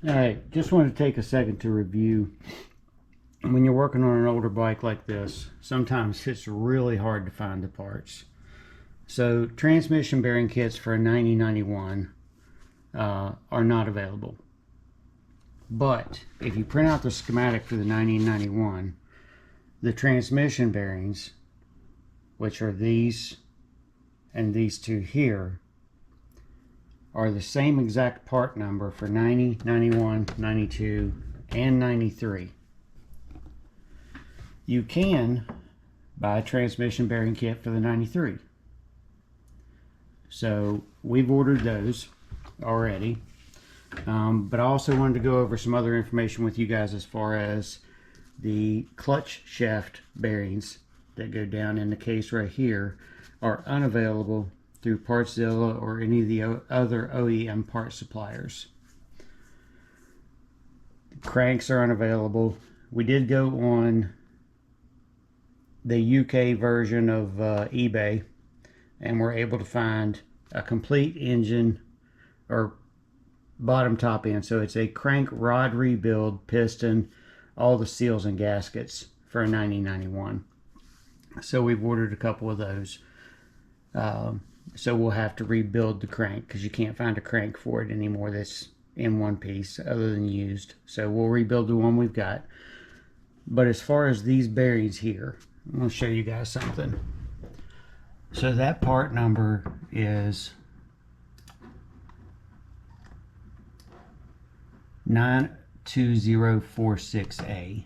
Alright, just wanted to take a second to review. When you're working on an older bike like this, sometimes it's really hard to find the parts. So transmission bearing kits for a 9091 are not available. But if you print out the schematic for the 9091, the transmission bearings, which are these and these two here, are the same exact part number for 90, 91, 92, and 93. You can buy a transmission bearing kit for the 93. So we've ordered those already. But I also wanted to go over some other information with you guys as far as the clutch shaft bearings that go down in the case right here are unavailable through Partszilla or any of the other OEM part suppliers. Cranks are unavailable. We did go on the UK version of eBay and we're able to find a complete engine or bottom top end. So it's a crank rod rebuild, piston, all the seals and gaskets for a 9091. So we've ordered a couple of those. So we'll have to rebuild the crank because you can't find a crank for it anymore that's in one piece other than used. So we'll rebuild the one we've got. But as far as these bearings here, I'm going to show you guys something. So that part number is 92046A.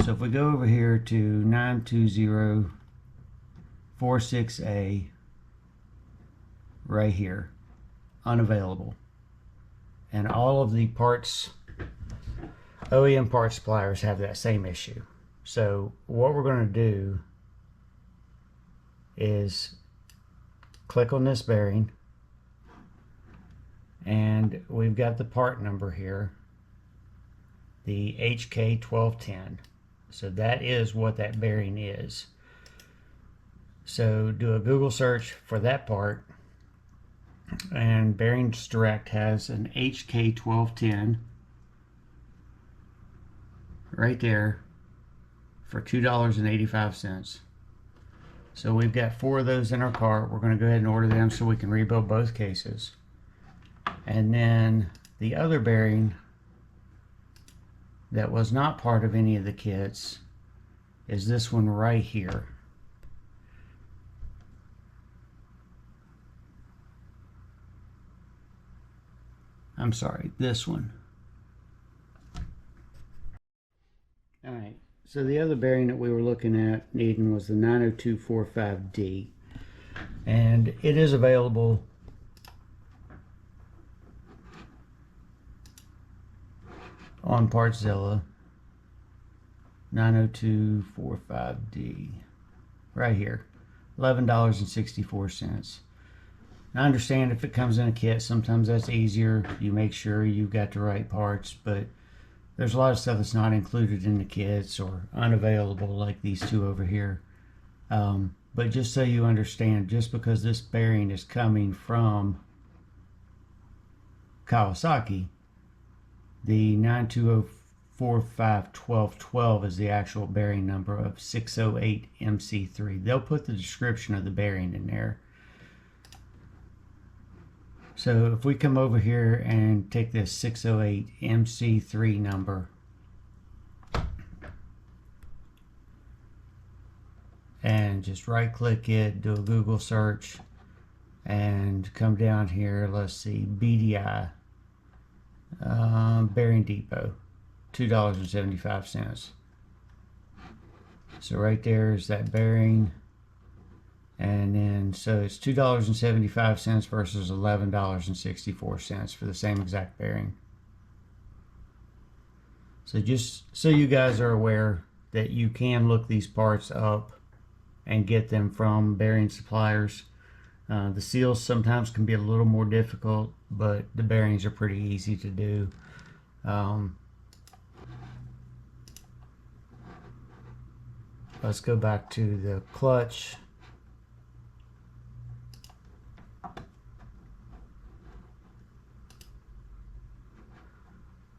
So if we go over here to 92046A, right here, unavailable. And all of the parts, OEM part suppliers have that same issue. So what we're going to do is click on this bearing, and we've got the part number here, the HK1210. So that is what that bearing is. So do a Google search for that part, and Bearings Direct has an HK1210 right there for $2.85. So we've got 4 of those in our cart. We're going to go ahead and order them so we can rebuild both cases. And then the other bearing that was not part of any of the kits is this one right here. I'm sorry, this one. Alright, so the other bearing that we were looking at needing was the 90245D. And it is available on Partszilla. 90245D. Right here. $11.64. I understand if it comes in a kit, sometimes that's easier. You make sure you've got the right parts, but there's a lot of stuff that's not included in the kits or unavailable, like these two over here. But just so you understand, just because this bearing is coming from Kawasaki, the 920451212 is the actual bearing number of 608 MC3. They'll put the description of the bearing in there. So if we come over here and take this 608 MC3 number and just right click it, do a Google search, and come down here, let's see, BDI, bearing depot, $2.75. So right there is that bearing. And then, so it's $2.75 versus $11.64 for the same exact bearing. So just so you guys are aware that you can look these parts up and get them from bearing suppliers. The seals sometimes can be a little more difficult, but the bearings are pretty easy to do. Let's go back to the clutch.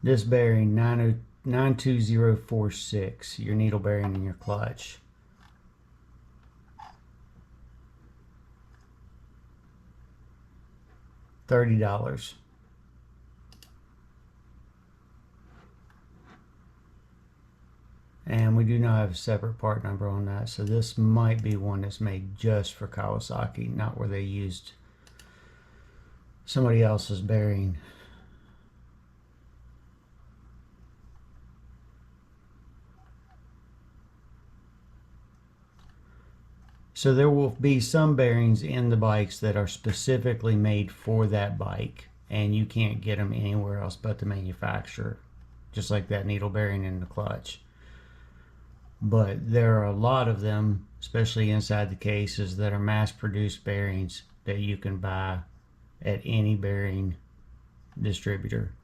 This bearing 92046, your needle bearing in your clutch. $30. And we do not have a separate part number on that, so this might be one that's made just for Kawasaki, not where they used somebody else's bearing. So there will be some bearings in the bikes that are specifically made for that bike, and you can't get them anywhere else but the manufacturer, just like that needle bearing in the clutch. But there are a lot of them, especially inside the cases, that are mass-produced bearings that you can buy at any bearing distributor.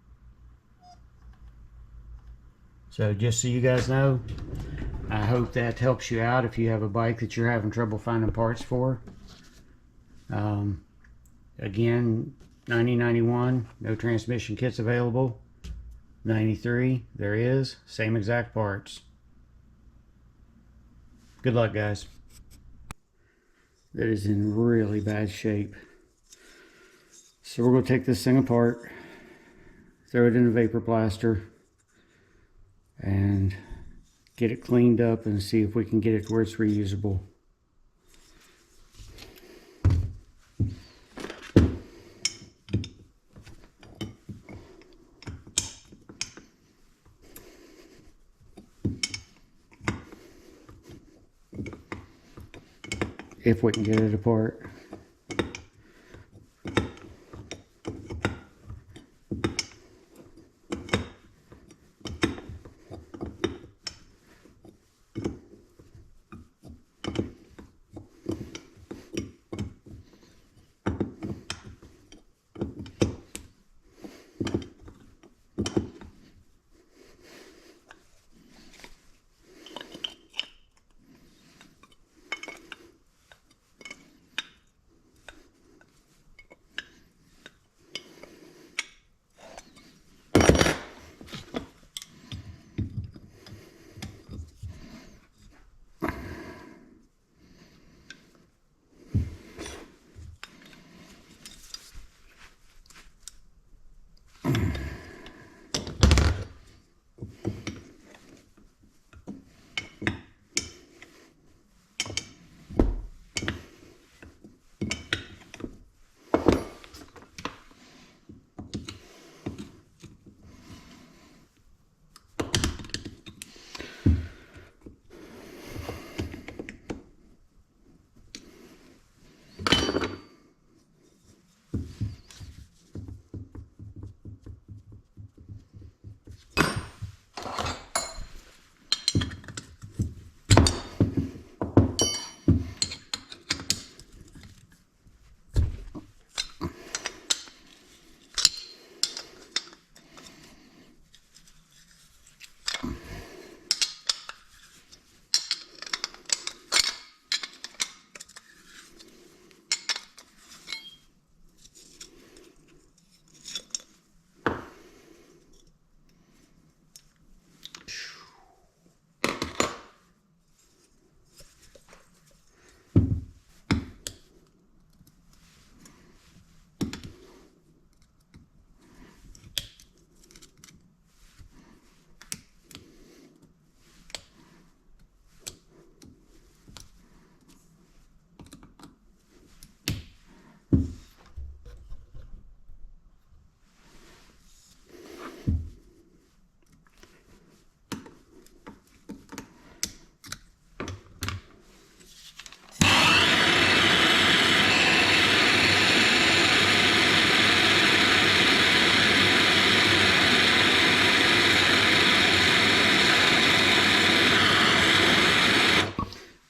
So just so you guys know, I hope that helps you out if you have a bike that you're having trouble finding parts for. Again, 9091, no transmission kits available. 93, there is, same exact parts. Good luck, guys. That is in really bad shape. So we're going to take this thing apart, throw it in a vapor plaster, and get it cleaned up and see if we can get it to where it's reusable. If we can get it apart.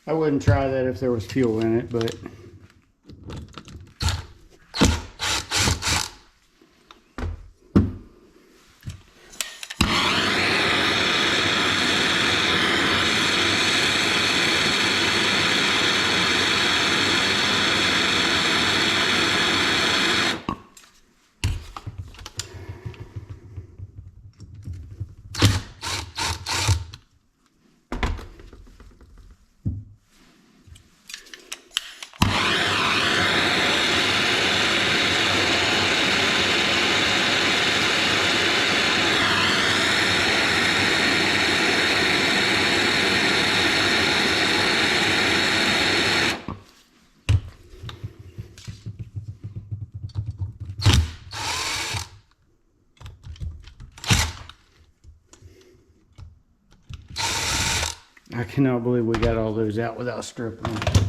I wouldn't try that if there was fuel in it, but I cannot believe we got all those out without stripping them.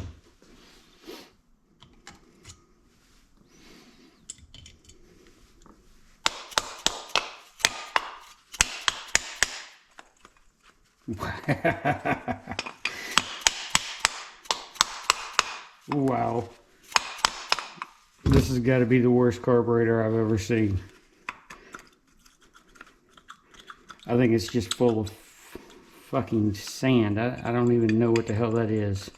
Wow. This has got to be the worst carburetor I've ever seen. I think it's just full of fucking sand. I don't even know what the hell that is.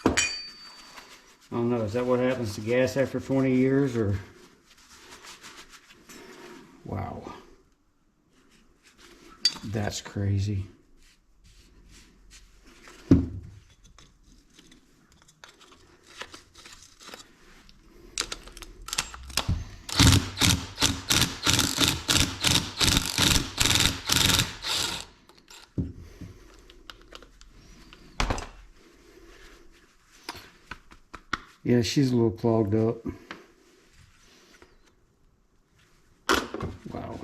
I don't know, is that what happens to gas after 20 years, or? Wow. That's crazy. Yeah, she's a little clogged up. Wow.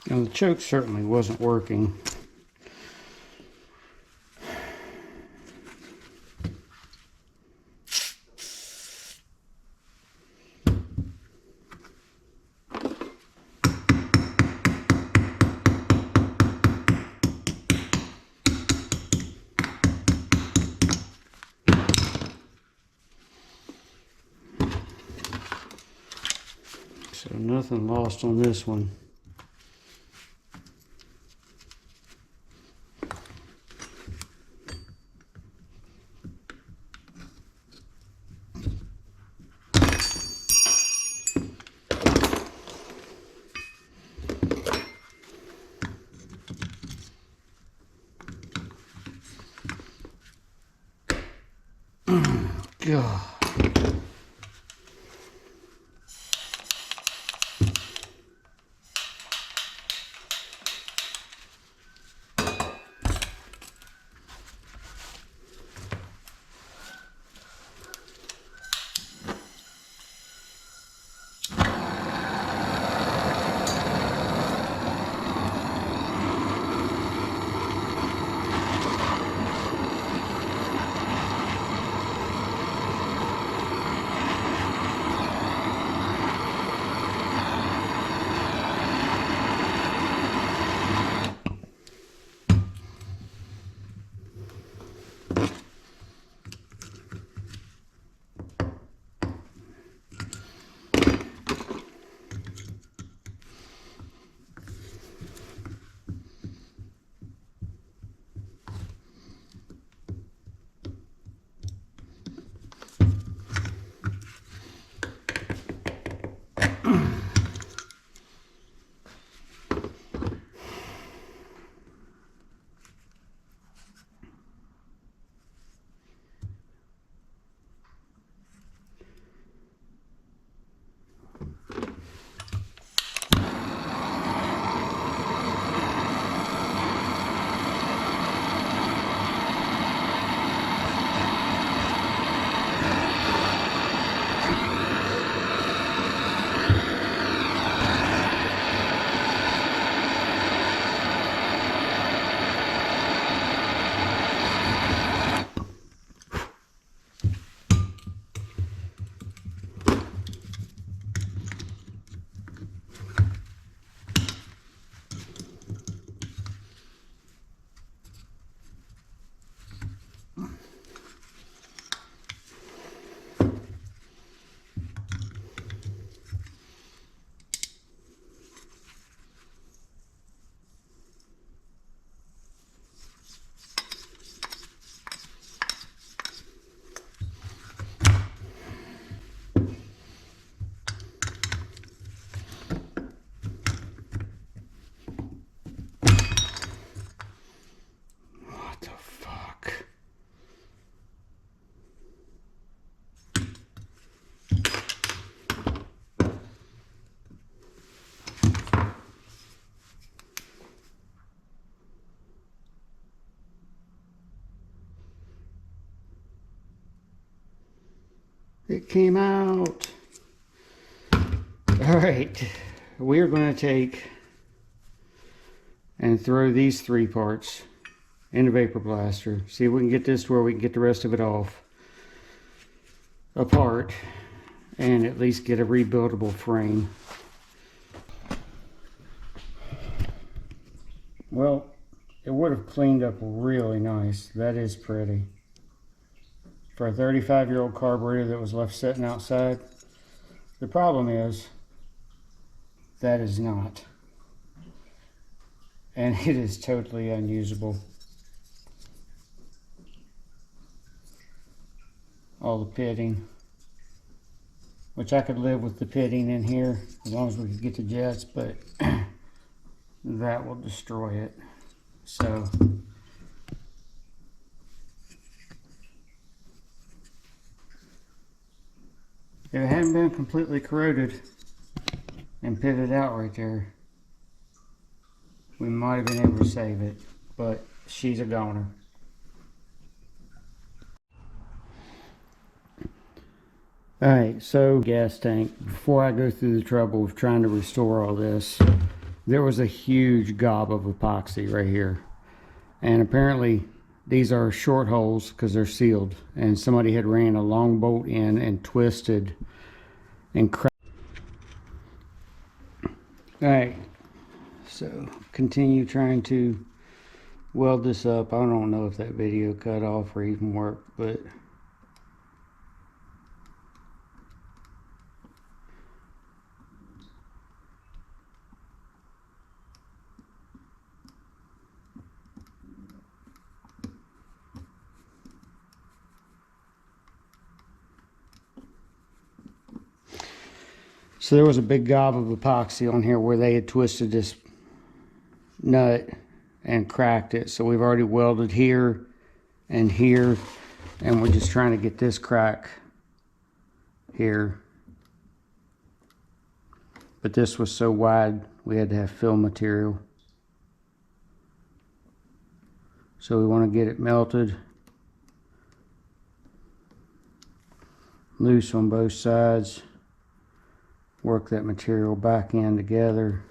Now the choke certainly wasn't working. So nothing lost on this one. God. It came out. All right, we're going to take and throw these three parts in the vapor blaster. See if we can get this to where we can get the rest of it off apart and at least get a rebuildable frame. Well, it would have cleaned up really nice. That is pretty. For a 35-year-old carburetor that was left sitting outside. The problem is that is not. And it is totally unusable. All the pitting, which I could live with the pitting in here as long as we could get the jets, but that will destroy it. So if it hadn't been completely corroded and pitted out right there, we might have been able to save it, but she's a goner. Alright, so gas tank. Before I go through the trouble of trying to restore all this, there was a huge gob of epoxy right here. And apparently these are short holes because they're sealed. And somebody had ran a long bolt in and twisted and cracked. Alright, so continue trying to weld this up. I don't know if that video cut off or even worked, but so there was a big gob of epoxy on here where they had twisted this nut and cracked it. So we've already welded here and here, and we're just trying to get this crack here. But this was so wide we had to have fill material. So we want to get it melted loose on both sides, work that material back in together.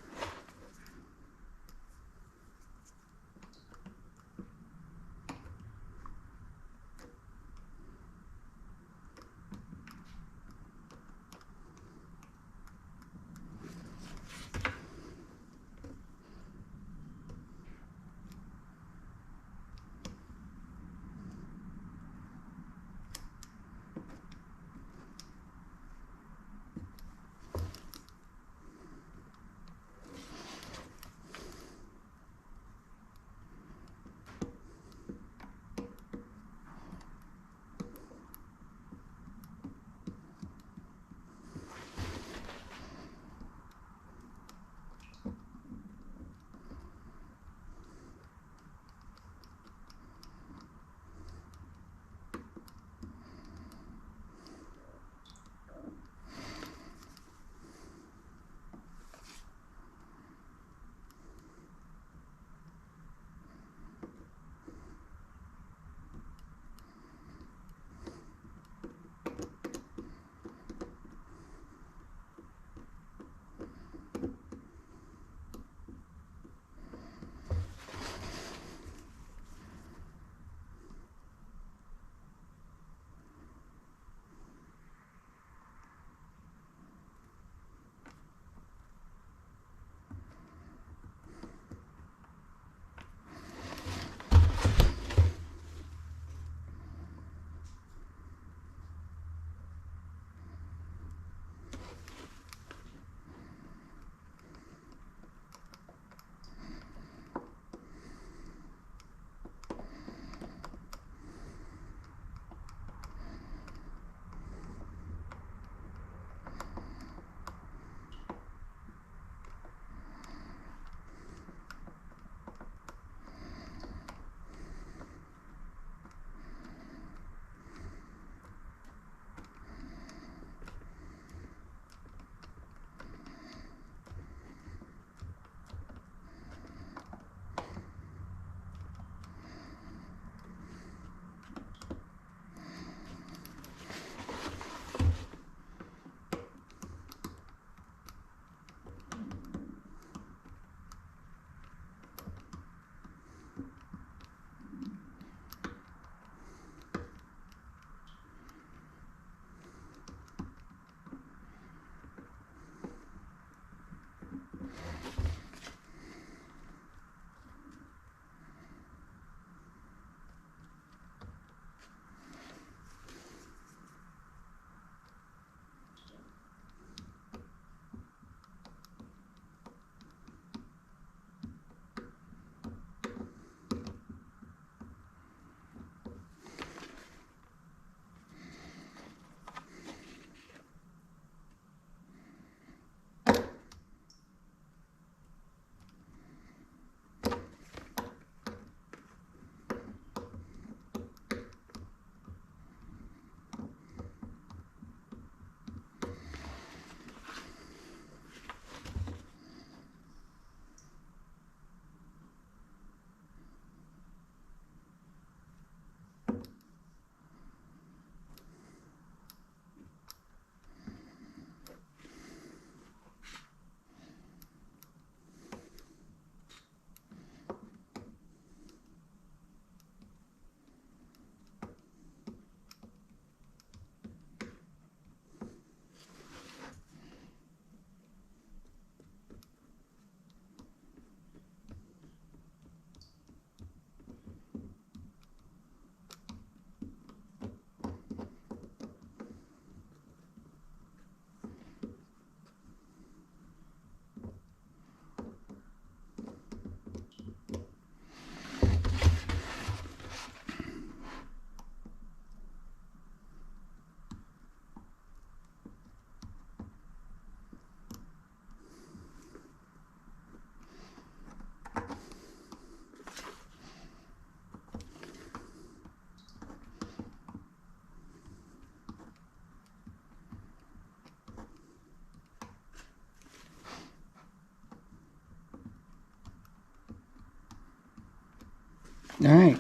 Alright,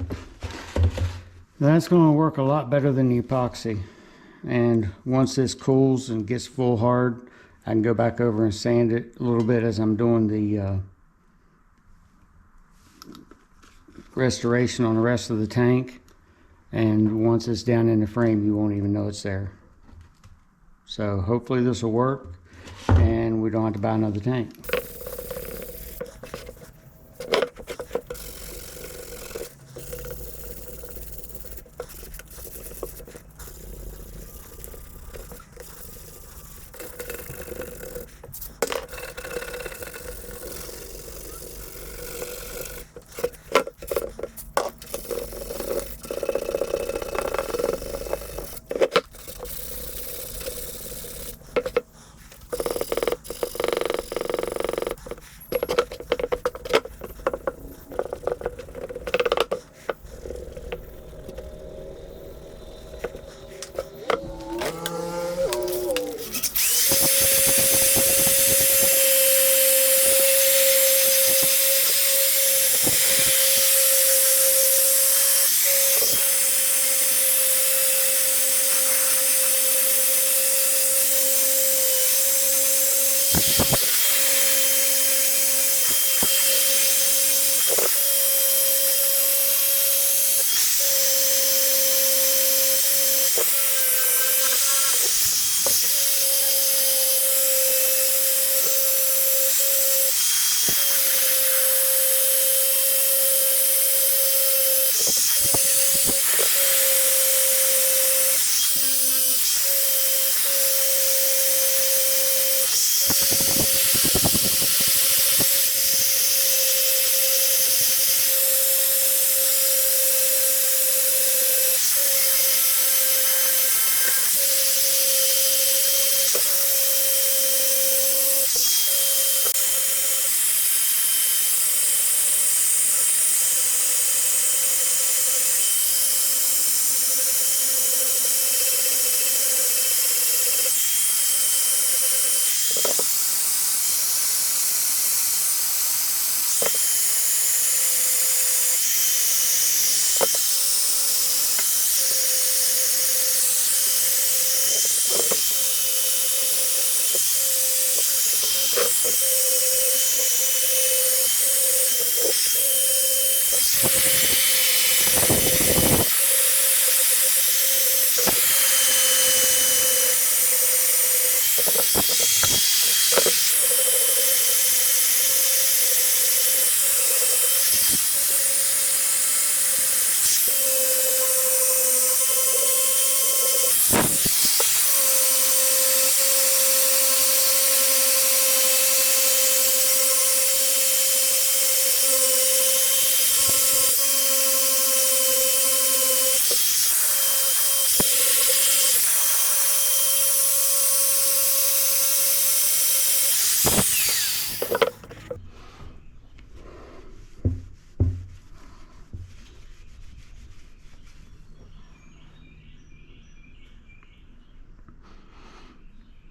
that's going to work a lot better than the epoxy. And once this cools and gets full hard, I can go back over and sand it a little bit as I'm doing the restoration on the rest of the tank. And once it's down in the frame, you won't even know it's there. So hopefully this will work and we don't have to buy another tank.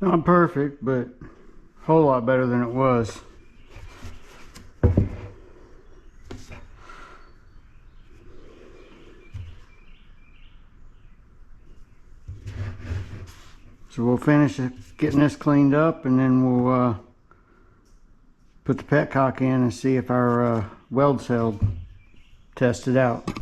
Not perfect, but a whole lot better than it was. So we'll finish getting this cleaned up, and then we'll put the petcock in and see if our weld's held. Test it out.